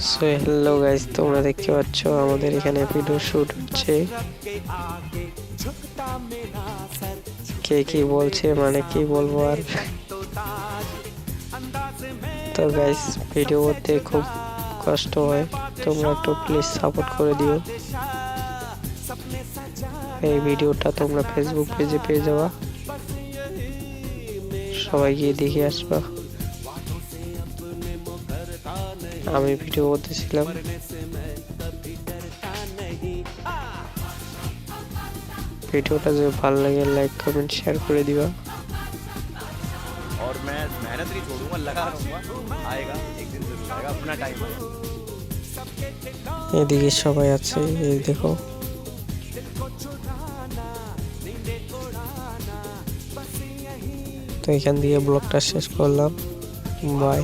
So hello guys, তোমরা দেখতে পাচ্ছ আমাদের এখানে ভিডিও শুট হচ্ছে। কে কি বলছে, মানে কি বলবো আর। তো গাইস, ভিডিও করতে খুব কষ্ট হয়, তোমরা একটু প্লিজ সাপোর্ট করে দিও। এই ভিডিওটা তোমরা ফেসবুক পেজে পেয়ে যাবা, সবাই গিয়ে দেখে আসবা। আমি ভিডিও করতেছিলাম। ভিডিওটা যদি ভালো লাগে লাইক কমেন্ট শেয়ার করে দিবা। और मैं मेहनत नहीं छोड़ूंगा, लगा रहूंगा, आएगा एक दिन जरूर आएगा, अपना टाइम है। এদিকে সবাই আছে, এই দেখো। তো এখান দিয়ে ব্লগটা শেষ করলাম, বাই।